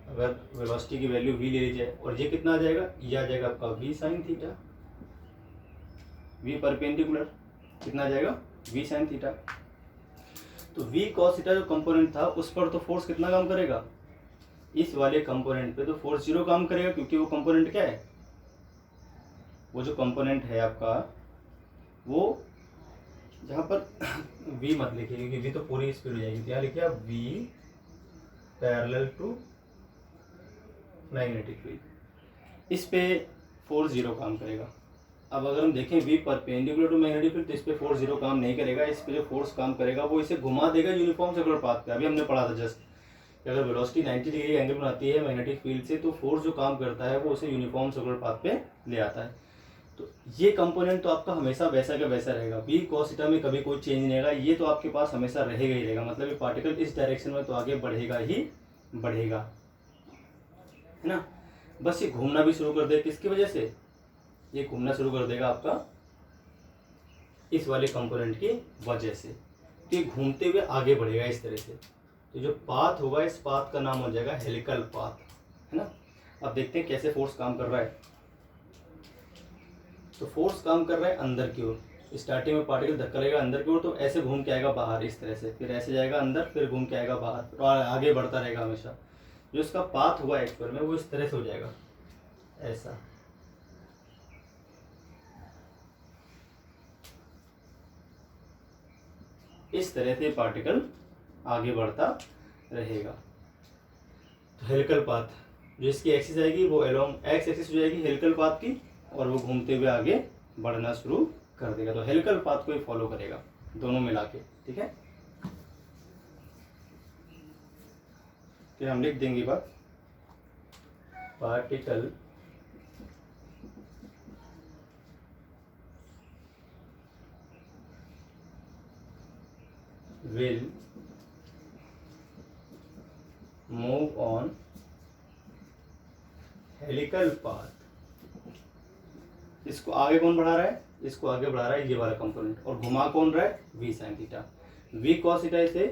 Speaker 1: अगर वेलोसिटी की वैल्यू v ले ली जाए, और ये कितना आ जाएगा, ये आ जाएगा आपका v sin theta, v perpendicular कितना आ जाएगा, v sin थीटा। तो v cos थीटा जो कंपोनेंट था उस पर तो फोर्स कितना काम करेगा, इस वाले कंपोनेंट पे तो फोर्स 0 काम करेगा, क्योंकि वो कंपोनेंट क्या है, वो जो कंपोनेंट है आपका, वो जहाँ पर v मत लिखिए क्योंकि v तो पूरी स्पीड हो जाएगी, यहाँ लिखिए आप v parallel to magnetic field, इस पे फोर्स 0 काम करेगा। अब अगर हम देखें v perpendicular to magnetic field, तो इस पे फोर्स 0 काम नहीं करेगा, इस पे जो फोर्स काम करेगा वो इसे घुमा देगा यूनिफॉर्म सर्कुलर पाथ पे। अभी हमने पढ़ा था जस्ट कि अगर वेलोसिटी 90 डिग्री एंगल बनाती है मैग्नेटिक फील्ड से, तो फोर्स जो काम करता है वो उसे यूनिफॉर्म सर्कुलर पाथ पे ले आता है। तो ये कंपोनेंट तो आपका हमेशा वैसा का वैसा रहेगा, v cos थीटा में कभी कोई चेंज नहीं रहेगा, ये तो आपके पास हमेशा रहेगा ही रहेगा, मतलब ये पार्टिकल इस डायरेक्शन में तो आगे बढ़ेगा ही बढ़ेगा, है ना। बस ये घूमना भी शुरू कर देगा, किसकी वजह से, ये घूमना शुरू कर देगा आपका इस वाले कंपोनेंट की वजह से, तो ये घूमते हुए आगे बढ़ेगा इस तरह से। तो जो पाथ होगा, इस पाथ का नाम हो जाएगा हेलिकल पाथ, है ना। अब देखते हैं कैसे फोर्स काम कर रहा है। तो फोर्स काम कर रहा है अंदर की ओर, स्टार्टिंग में पार्टिकल धक्का लगेगा अंदर की ओर, तो ऐसे घूम के आएगा बाहर इस तरह से, फिर ऐसे जाएगा अंदर, फिर घूम के आएगा बाहर, तो आगे बढ़ता रहेगा हमेशा। जो इसका पाथ होगा एक्चुअल में वो इस तरह से हो जाएगा, ऐसा। इस तरह से पार्टिकल आगे बढ़ता रहेगा। तो हेलिकल पाथ जो इसकी एक्सिस आएगी वो अलोंग एक्स एक्सिस हो जाएगी हेलिकल पाथ की, और वो घूमते हुए आगे बढ़ना शुरू कर देगा। तो हेलिकल पाथ को ही फॉलो करेगा दोनों मिला के, ठीक है। फिर हम लिख देंगे बात, particle will move on helical path. इसको आगे कौन बढ़ा रहा है, इसको आगे बढ़ा रहा है ये वाला कंपोनेंट, और घुमा कौन रहा है, v sin theta. v cos theta इसे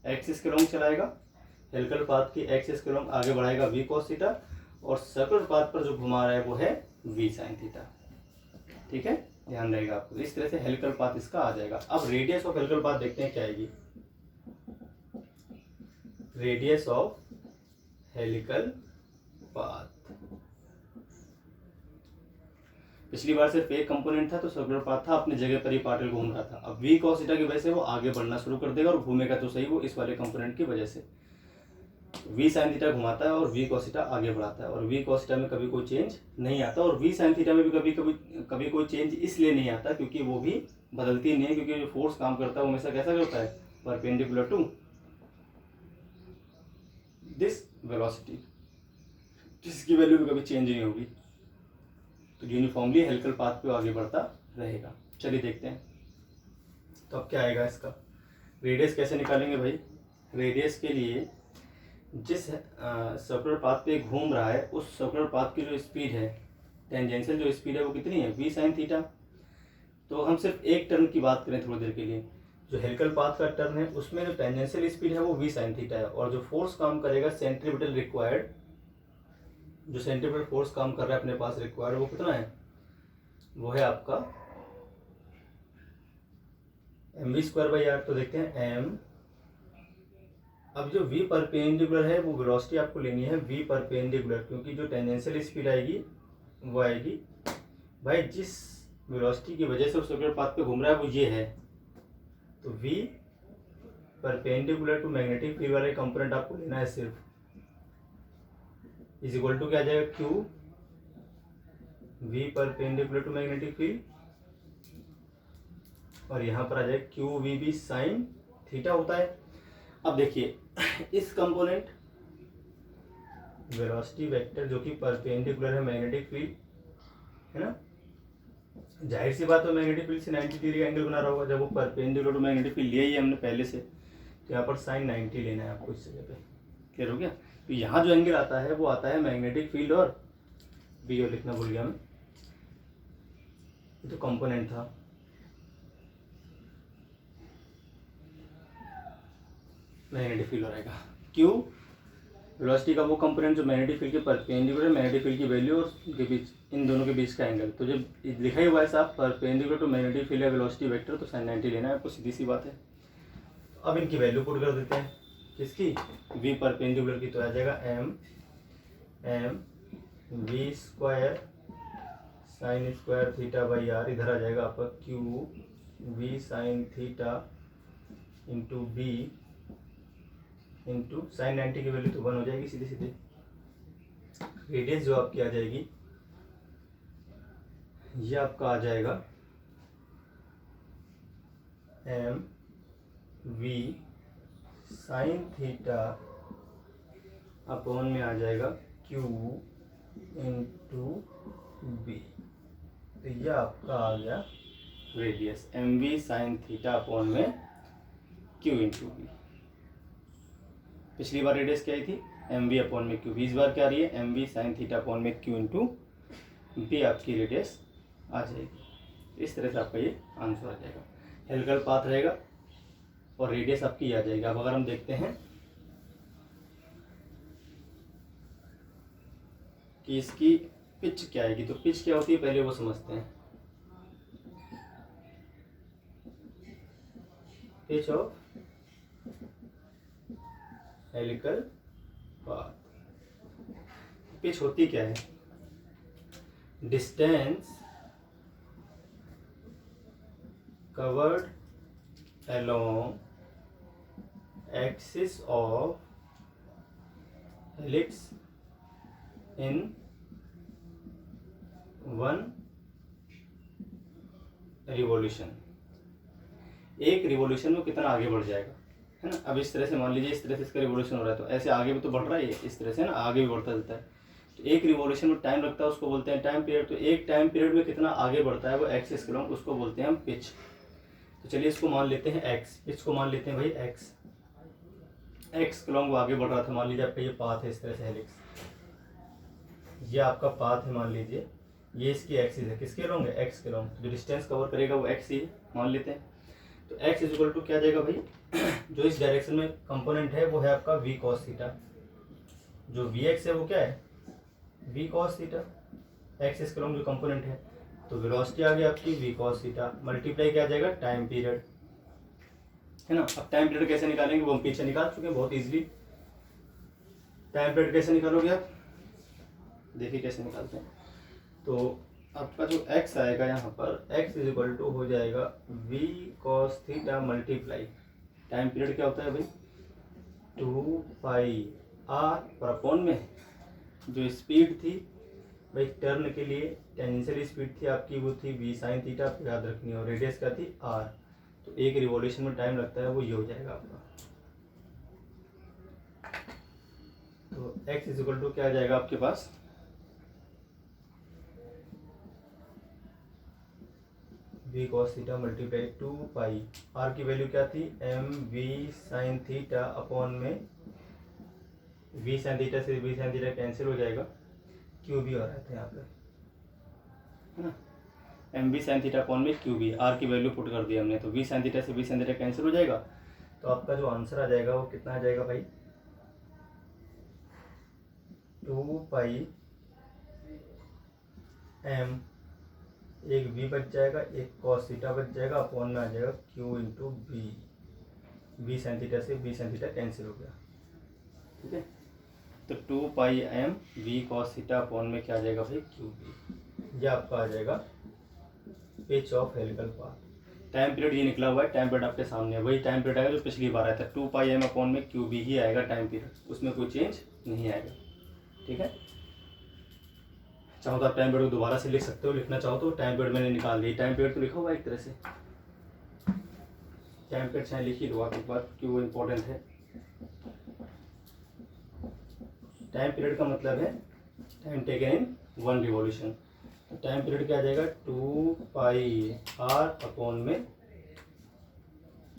Speaker 1: एक्सिस के लॉन्ग चलाएगा, हेलिकल पाथ की एक्सिस के लॉन्ग आगे बढ़ाएगा v cos थीटा, और सर्कुलर पाथ पर जो घुमा रहा है वो है v sin थीटा, ठीक है, ध्यान रहेगा आपको। इस तरह से हेलिकल पाथ इसका आ जाएगा। अब रेडियस ऑफ हेलिकल पाथ देखते हैं क्या आएगी, रेडियस ऑफ हेलिकल पाथ। पिछली बार सिर्फ एक कंपोनेंट था तो सर्कुलर पाथ था, अपने जगह पर ही पार्टिकल घूम रहा था। अब v cos थीटा की वजह से वो आगे बढ़ना शुरू कर देगा, और घूमेगा तो सही वो इस वाले कंपोनेंट की वजह से। v sin थीटा घुमाता है और v cos थीटा आगे बढ़ाता है, और v cos थीटा में कभी कोई चेंज नहीं आता, और v sin थीटा में भी कभी कोई चेंज इसलिए नहीं आता क्योंकि वो भी बदलती नहीं है, क्योंकि जो फोर्स काम करता है वो हमेशा कैसा करता है, परपेंडिकुलर टू दिस वेलोसिटी, जिसकी वैल्यू भी कभी चेंज नहीं होगी। तो यूनिफॉर्मली हेलिकल पाथ पे आगे बढ़ता रहेगा। चलिए देखते हैं तो अब क्या आएगा इसका, रेडियस कैसे निकालेंगे भाई। रेडियस के लिए जिस सर्कुलर पाथ पे घूम रहा है उस सर्कुलर पाथ की जो स्पीड है, टेंजेंशियल जो स्पीड है वो कितनी है, v sin थीटा। तो हम सिर्फ एक टर्न की बात करें थोड़ी देर के लिए, जो हेलिकल पाथ का टर्न है उसमें जो टेंजेंशियल स्पीड है वो v sin थीटा है, और जो फोर्स काम करेगा सेंट्रीपिटल रिक्वायर्ड, जो सेंट्रीपिटल फोर्स काम कर रहा है अपने पास रिक्वायर्ड, वो कितना है, वो है आपका mv²/r। तो देखते हैं m, अब जो v परपेंडिकुलर है वो वेलोसिटी आपको लेनी है v परपेंडिकुलर, क्योंकि जो टेंजेंशियल स्पीड आएगी वो आएगी भाई जिस वेलोसिटी की वजह से उस सर्कुलर पाथ पे घूम रहा है वो ये है। तो v perpendicular to magnetic field वाले कंपोनेंट आपको लेना है सिर्फ, इज इक्वल टू क्या आ जाएगा, q v perpendicular to magnetic field, और यहाँ पर आ जाएगा q v b sin theta होता है। अब देखिए इस कंपोनेंट वेलोसिटी वेक्टर जो कि परपेंडिकुलर है मैग्नेटिक फील्ड, है ना, जाहिर सी बात है मैग्नेटिक फील्ड से 90 डिग्री का एंगल बना रहा होगा, जब वो परपेंडिकुलर टू मैग्नेटिक फील्ड लिया ही हमने पहले से, तो यहाँ पर sin 90 लेना है आपको इस जगह पे, क्लियर हो गया। तो यहाँ जो एंगल आता है वो आता है मैग्नेटिक फील्ड और बी, और लिखना भूल गया मैं, ये तो कंपोनेंट था, मैग्नेटिक फील्ड हो रहेगा क्यू वेलोसिटी का वो कंपोनेंट जो मैग्नेटिक फील्ड के परपेंडिकुलर, मैग्नेटिक फील्ड की वैल्यू और उनके बीच, इन दोनों के बीच का एंगल। तो जब लिखा ही हुआ है साहब परपेंडिकुलर टू मैग्नेटिक फील्ड या वेलोसिटी वेक्टर, तो sin 90 लेना है आपको, सीधी सी बात है। अब इनकी वैल्यू पुट कर देते हैं, किसकी, v परपेंडिकुलर की, तो आ जाएगा m v square sine square theta by R, इधर आ जाएगा आपका q v sine theta into B into sine 90 की वैल्यू तो 1 हो जाएगी सीधे सीधे। रेडियस जो आपकी आ जाएगी ये आपका आ जाएगा M V sine theta upon में आ जाएगा क्यू इंटू बी, तो ये आपका आ गया radius, M V sine theta upon में क्यू इंटू बी। पिछली बार रेडियस क्या आई थी, एम वी अपॉन में क्यू, इस बार क्या आ रही है, M V sine theta upon में क्यू इंटू बी आपकी रेडियस आ जाएगी। इस तरह से आपका ये आंसर आ जाएगा, हेलिकल पाथ रहेगा और रेडियस आपकी आ जाएगी। अब अगर हम देखते हैं कि इसकी पिच क्या आएगी, तो पिच क्या होती है पहले वो समझते हैं। Pitch of helical path, pitch होती क्या है, distance covered along axis of helix in one revolution, एक रिवॉल्यूशन में कितना आगे बढ़ जाएगा, है ना। अब इस तरह से मान लीजिए इस तरह से इसका रिवॉल्यूशन हो रहा है, तो ऐसे आगे भी तो बढ़ रहा है, इस तरह से ना आगे भी बढ़ता जाता है। तो एक रिवॉल्यूशन में टाइम लगता है, उसको बोलते हैं टाइम पीरियड। तो एक टाइम पीरियड में कितना आगे बढ़ता है वो एक्सिस के लॉन्ग, उसको बोलते हैं हम पिच। तो चलिए इसको मान लेते हैं एक्स, पिच को मान लेते हैं भाई एक्स, एक्स के लॉन्ग वो आगे बढ़ रहा था। मान लीजिए आपका ये पाथ है इस तरह से हेलिक्स, ये आपका पाथ है, मान लीजिए ये इसकी एक्सिस है, किसके लॉन्ग है, एक्स के लॉन्ग। जो डिस्टेंस कवर करेगा वो एक्स ही मान लेते हैं। तो x इज इक्वल टू क्या जाएगा भाई, जो इस डायरेक्शन में कंपोनेंट है वो है आपका v cos थीटा, जो vx है वो क्या है, v cos थीटा, x इसके लॉन्ग जो कंपोनेंट है। तो वेलोसिटी आ गई आपकी v cos थीटा, मल्टीप्लाई क्या आ जाएगा, टाइम पीरियड, है ना। अब टाइम पीरियड कैसे निकालेंगे वो हम पीछे निकाल चुके हैं बहुत इजीली। टाइम पीरियड कैसे निकालोगे आप, देखिए कैसे निकालते हैं। तो आपका जो x आएगा यहाँ पर, x इज इक्वल टू हो जाएगा v cos theta multiply, time period क्या होता है भाई 2 पाई r पर अपॉन में जो स्पीड थी भाई टर्न के लिए टेंजेंशियल स्पीड थी आपकी वो थी v साइन थीटा, आपको याद रखनी है, और रेडियस क्या थी r। तो एक रिवॉल्यूशन में टाइम लगता है वो ये हो जाएगा आपका। तो x इज इक्वल टू क्या आ जाएगा आपके पास, v cos theta multiply 2 pi, r की वैल्यू क्या थी M V sine theta upon में v साइन थीटा से v साइन थीटा कैंसिल हो जाएगा, क्यू भी हो रहा था यहाँ पे, है ना। M V sine theta upon में क्यू बी, r की वैल्यू पुट कर दी हमने, तो v साइन थीटा से v साइन थीटा कैंसिल हो जाएगा। तो आपका जो आंसर आ जाएगा वो कितना आ जाएगा भाई 2 पाई एम, एक v बच जाएगा, एक cos थीटा बच जाएगा, अपॉन में आ जाएगा q into b, v sine theta से v साइन थीटा कैंसिल हो गया, ठीक है। तो 2 pi m v cos theta upon में क्या आ जाएगा भाई q बी, ये आपका आ जाएगा pitch of helical path. Time period ये निकला हुआ है, टाइम पीरियड आपके सामने है, वही टाइम पीरियड आएगा जो पिछली बार आया था, 2 पाई एम अपॉन में क्यू बी ही आएगा टाइम पीरियड, उसमें कोई चेंज नहीं आएगा, ठीक है। चाहो तो आप टाइम पीरियड को दोबारा से लिख सकते हो, लिखना चाहो तो टाइम पीरियड मैंने निकाल दी, टाइम पीरियड तो लिखा हुआ है एक तरह से, टाइम पीरियड चाहे लिख ही दो आप एक बार क्यों वो इम्पोर्टेंट है। टाइम पीरियड का मतलब है time taken in one revolution. तो टाइम पीरियड क्या आ जाएगा 2 पाई आर अपॉन में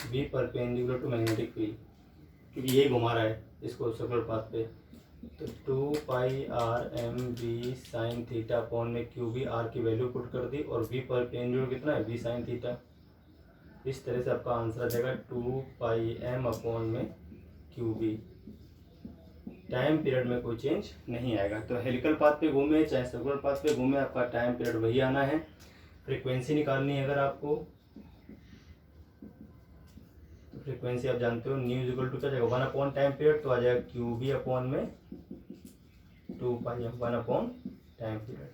Speaker 1: v perpendicular to magnetic field, क्योंकि ये घुमा रहा है इसको सर्कुलर पाथ पे, तो 2πr/mv साइन थीटा अपॉन में क्यू बी, आर की वैल्यू पुट कर दी और v पर प्लेन जो कितना है v साइन थीटा। इस तरह से आपका आंसर आ जाएगा 2πm अपॉन में क्यू बी। टाइम पीरियड में कोई चेंज नहीं आएगा। तो हेलिकल पाथ पे घूमे चाहे सर्कुलर पाथ पे घूमे, आपका टाइम पीरियड वही आना है। फ्रीक्वेंसी निकालनी है अगर आपको, तो फ्रीक्वेंसी आप जानते हो न्यू इज इक्वल टू क्या जाएगा 1 अपॉन टाइम पीरियड, तो आ जाएगा क्यू बी अपॉन में 2πm 1 upon time period.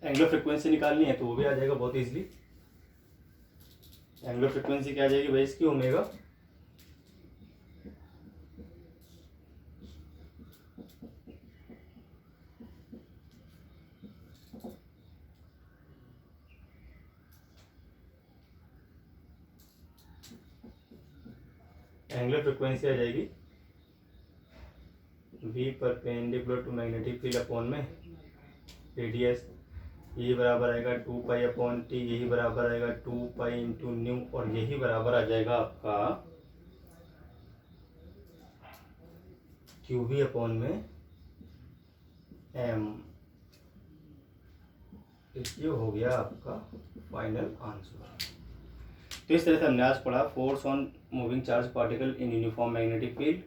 Speaker 1: Angular frequency निकालनी है तो वो भी आ जाएगा बहुत इजीली। एंगुलर फ्रीक्वेंसी क्या आ जाएगी भाई इसकी ओमेगा एंगुलर फ्रीक्वेंसी आ जाएगी v perpendicular to magnetic field upon में रेडियस, यही बराबर आएगा 2π/t, यही बराबर आएगा 2π इंटू न्यू, और यही बराबर आ जाएगा आपका क्यू बी अपॉन में m। ये हो गया आपका फाइनल आंसर। तो इस तरह से हमने आज पढ़ा force on moving charge particle in uniform magnetic field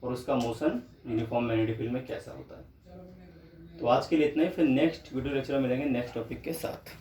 Speaker 1: और उसका मोशन यूनिफॉर्म मैग्नेटिक फील्ड में कैसा होता है। तो आज के लिए इतना ही, फिर नेक्स्ट वीडियो लेक्चर में मिलेंगे नेक्स्ट टॉपिक के साथ।